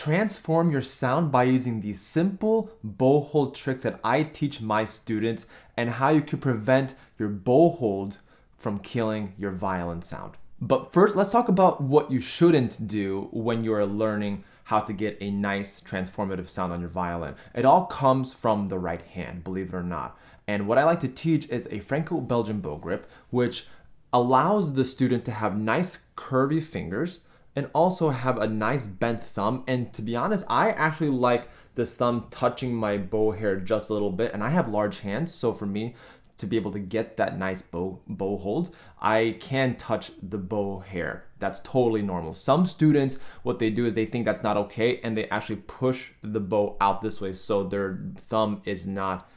transform your sound by using these simple bow hold tricks that I teach my students, and how you can prevent your bow hold from killing your violin sound. But first, let's talk about what you shouldn't do when you are learning how to get a nice transformative sound on your violin. It all comes from the right hand, believe it or not. And what I like to teach is a Franco-Belgian bow grip, which allows the student to have nice curvy fingers and also have a nice bent thumb. And to be honest, I actually like this thumb touching my bow hair just a little bit, and I have large hands, so for me to be able to get that nice bow hold, I can touch the bow hair. That's totally normal. Some students, what they do is they think that's not okay, and they actually push the bow out this way so their thumb is not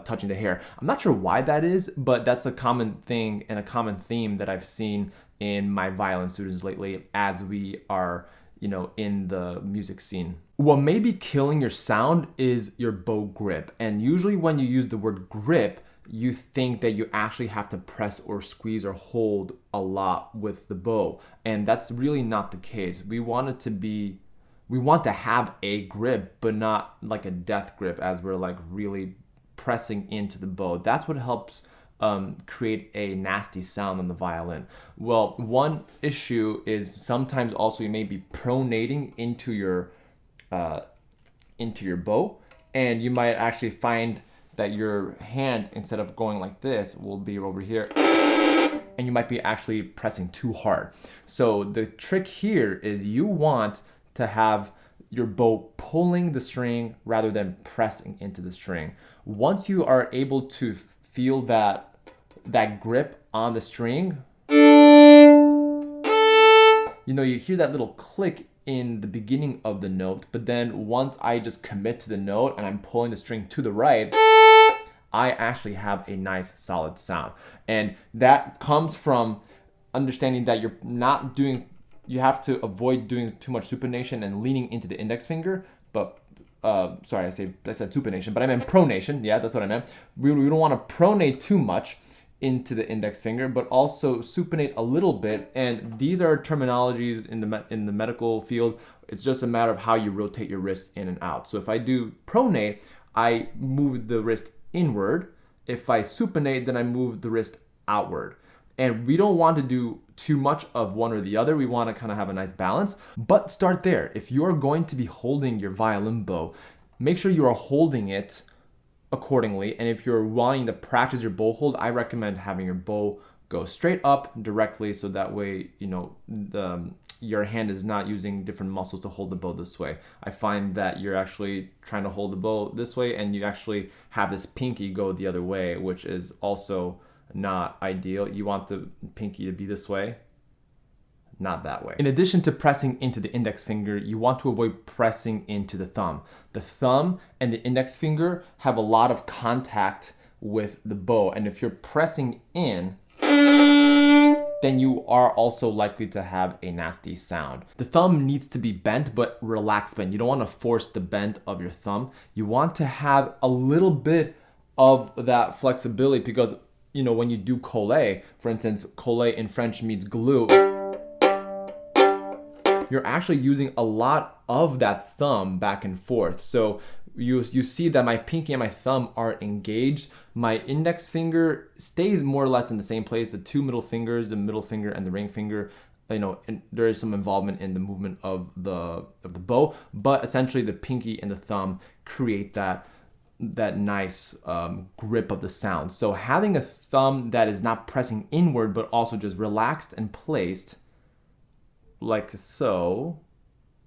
touching the hair. I'm not sure why that is, but that's a common thing and a common theme that I've seen in my violin students lately as we are, in the music scene. What may be killing your sound is your bow grip. And usually when you use the word grip, you think that you actually have to press or squeeze or hold a lot with the bow. And that's really not the case. We want to have a grip, but not like a death grip as we're like really pressing into the bow. That's what helps create a nasty sound on the violin. Well, one issue is sometimes also you may be pronating into your bow, and you might actually find that your hand, instead of going like this, will be over here, and you might be actually pressing too hard. So the trick here is you want to have your bow pulling the string rather than pressing into the string. Once you are able to feel that grip on the string, you hear that little click in the beginning of the note, but then once I just commit to the note and I'm pulling the string to the right, I actually have a nice solid sound. And that comes from understanding that you have to avoid doing too much supination and leaning into the index finger. But I said supination, but I meant pronation. Yeah, that's what I meant. We don't want to pronate too much into the index finger, but also supinate a little bit. And these are terminologies in the medical field. It's just a matter of how you rotate your wrists in and out. So if I do pronate, I move the wrist inward. If I supinate, then I move the wrist outward. And we don't want to do too much of one or the other. We want to kind of have a nice balance. But start there. If you're going to be holding your violin bow, make sure you are holding it accordingly. And if you're wanting to practice your bow hold, I recommend having your bow go straight up directly, so that way your hand is not using different muscles to hold the bow this way. I find that you're actually trying to hold the bow this way and you actually have this pinky go the other way, which is also not ideal. You want the pinky to be this way, not that way. In addition to pressing into the index finger, you want to avoid pressing into the thumb. The thumb and the index finger have a lot of contact with the bow, and if you're pressing in, then you are also likely to have a nasty sound. The thumb needs to be bent, but relaxed bent. You don't want to force the bend of your thumb. You want to have a little bit of that flexibility, because when you do coller, for instance, coller in French means glue, you're actually using a lot of that thumb back and forth. So you see that my pinky and my thumb are engaged. My index finger stays more or less in the same place. The two middle fingers, the middle finger and the ring finger, and there is some involvement in the movement of the bow, but essentially the pinky and the thumb create that nice grip of the sound. So having a thumb that is not pressing inward but also just relaxed and placed like so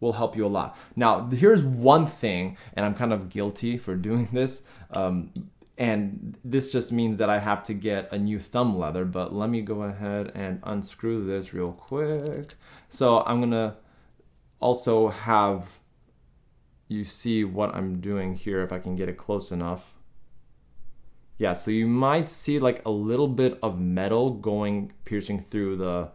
will help you a lot. Now, here's one thing, and I'm kind of guilty for doing this, and this just means that I have to get a new thumb leather, but let me go ahead and unscrew this real quick. So I'm gonna also have you see what I'm doing here, if I can get it close enough. Yeah, so you might see like a little bit of metal piercing through the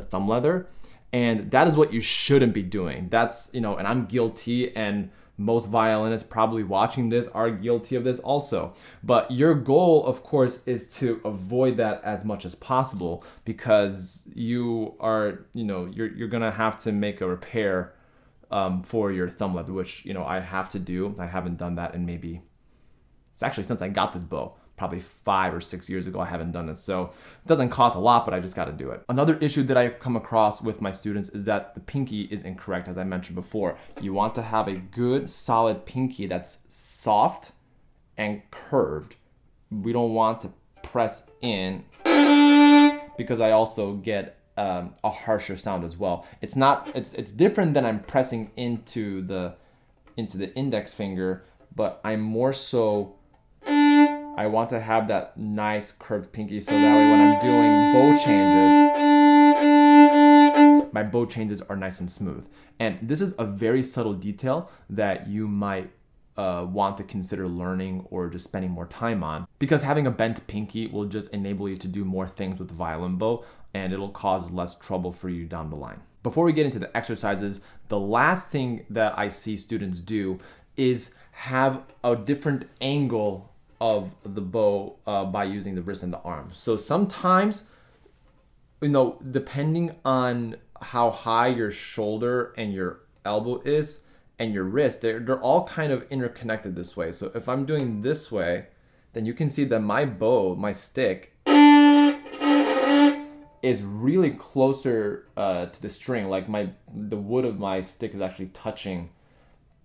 thumb leather. And that is what you shouldn't be doing. That's, and I'm guilty, and most violinists probably watching this are guilty of this also. But your goal, of course, is to avoid that as much as possible, because you are, you're gonna have to make a repair for your thumb left, which, you know, I have to do. I haven't done that in maybe, it's actually since I got this bow, probably 5 or 6 years ago, I haven't done it. So it doesn't cost a lot, but I just got to do it. Another issue that I come across with my students is that the pinky is incorrect, as I mentioned before. You want to have a good, solid pinky that's soft and curved. We don't want to press in, because I also get a harsher sound as well. It's different than I'm pressing into the index finger, but I'm more so, I want to have that nice curved pinky, so that way when I'm doing bow changes, my bow changes are nice and smooth. And this is a very subtle detail that you might want to consider learning or just spending more time on, because having a bent pinky will just enable you to do more things with the violin bow, and it'll cause less trouble for you down the line. Before we get into the exercises, the last thing that I see students do is have a different angle of the bow by using the wrist and the arm. So sometimes, you know, depending on how high your shoulder and your elbow is and your wrist, they're all kind of interconnected this way. So if I'm doing this way, then you can see that my bow, my stick, is really closer to the string. Like the wood of my stick is actually touching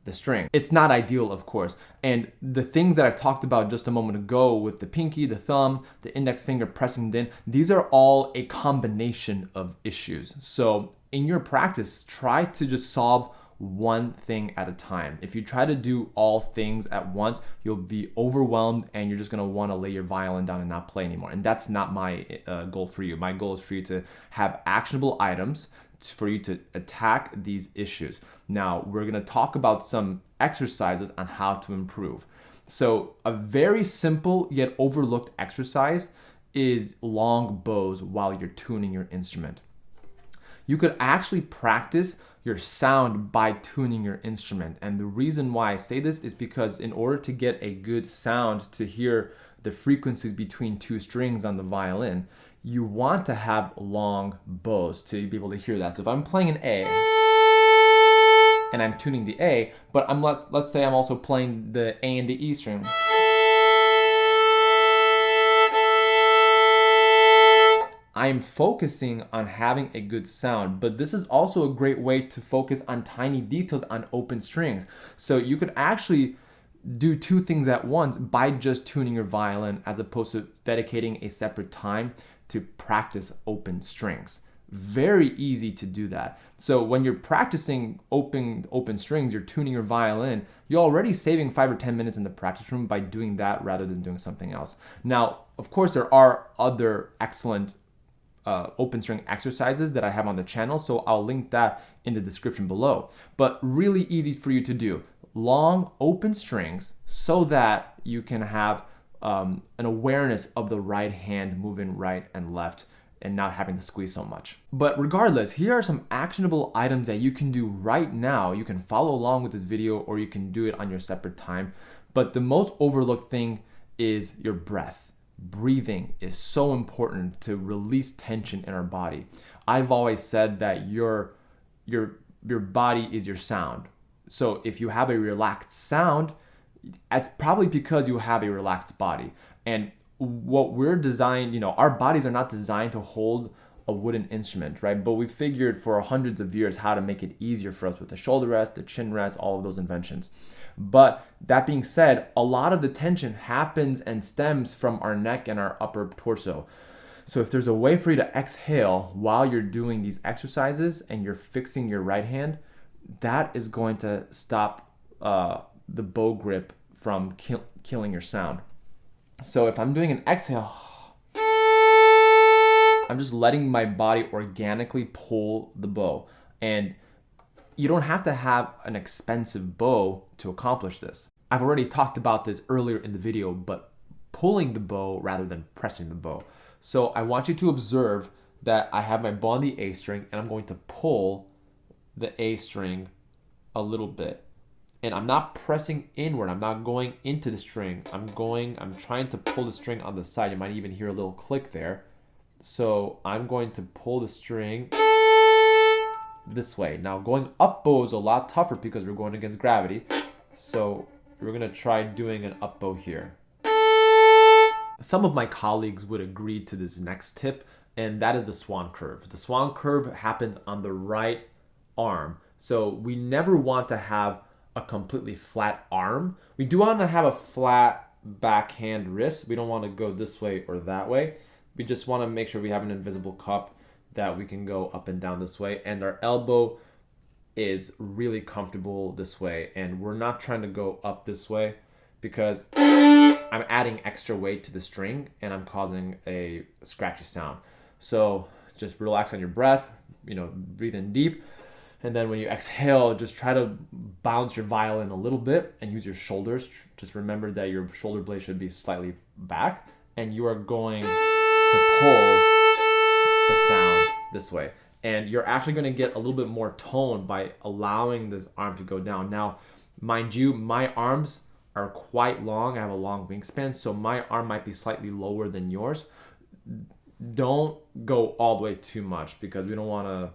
the string. It's not ideal, of course. And the things that I've talked about just a moment ago with the pinky, the thumb, the index finger pressing in, these are all a combination of issues. So in your practice, try to just solve one thing at a time. If you try to do all things at once, you'll be overwhelmed and you're just going to want to lay your violin down and not play anymore. And that's not my goal for you. My goal is for you to have actionable items for you to attack these issues. Now, we're going to talk about some exercises on how to improve. So a very simple yet overlooked exercise is long bows while you're tuning your instrument. You could actually practice your sound by tuning your instrument. And the reason why I say this is because in order to get a good sound, to hear the frequencies between two strings on the violin, you want to have long bows to be able to hear that. So if I'm playing an A and I'm tuning the A, but let's say I'm also playing the A and the E string, I'm focusing on having a good sound, but this is also a great way to focus on tiny details on open strings. So you could actually do two things at once by just tuning your violin, as opposed to dedicating a separate time to practice open strings. Very easy to do that. So when you're practicing open strings, you're tuning your violin, you're already saving 5 or 10 minutes in the practice room by doing that rather than doing something else. Now, of course, there are other excellent open string exercises that I have on the channel, so I'll link that in the description below. But really easy for you to do. Long open strings so that you can have an awareness of the right hand moving right and left and not having to squeeze so much. But regardless, here are some actionable items that you can do right now. You can follow along with this video or you can do it on your separate time. But the most overlooked thing is your breath. Breathing is so important to release tension in our body. I've always said that your body is your sound. So if you have a relaxed sound, it's probably because you have a relaxed body. And what we're designed, our bodies are not designed to hold a wooden instrument, right? But we figured for hundreds of years how to make it easier for us with the shoulder rest, the chin rest, all of those inventions. But that being said, a lot of the tension happens and stems from our neck and our upper torso. So if there's a way for you to exhale while you're doing these exercises and you're fixing your right hand, that is going to stop the bow grip from killing your sound. So if I'm doing an exhale, I'm just letting my body organically pull the bow. And you don't have to have an expensive bow to accomplish this. I've already talked about this earlier in the video, but pulling the bow rather than pressing the bow. So I want you to observe that I have my bow on the A string and I'm going to pull the A string a little bit. And I'm not pressing inward. I'm not going into the string. I'm trying to pull the string on the side. You might even hear a little click there. So I'm going to pull the string this way. Now going up bow is a lot tougher because we're going against gravity. So we're gonna try doing an up bow here. Some of my colleagues would agree to this next tip, and that is the swan curve. The swan curve happens on the right arm. So we never want to have a completely flat arm. We do want to have a flat backhand wrist. We don't want to go this way or that way. We just want to make sure we have an invisible cup that we can go up and down this way, and our elbow is really comfortable this way, and we're not trying to go up this way because I'm adding extra weight to the string and I'm causing a scratchy sound. So just relax on your breath, breathe in deep, and then when you exhale, just try to bounce your violin a little bit and use your shoulders. Just remember that your shoulder blade should be slightly back, and you are going to pull the sound this way. And you're actually going to get a little bit more tone by allowing this arm to go down. Now, mind you, my arms are quite long. I have a long wingspan, so my arm might be slightly lower than yours. Don't go all the way too much because we don't want to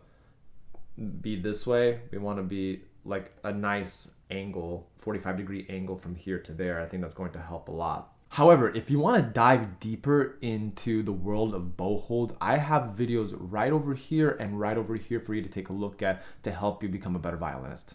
be this way. We want to be like a nice angle, 45-degree angle from here to there. I think that's going to help a lot. However, if you want to dive deeper into the world of bow hold, I have videos right over here and right over here for you to take a look at to help you become a better violinist.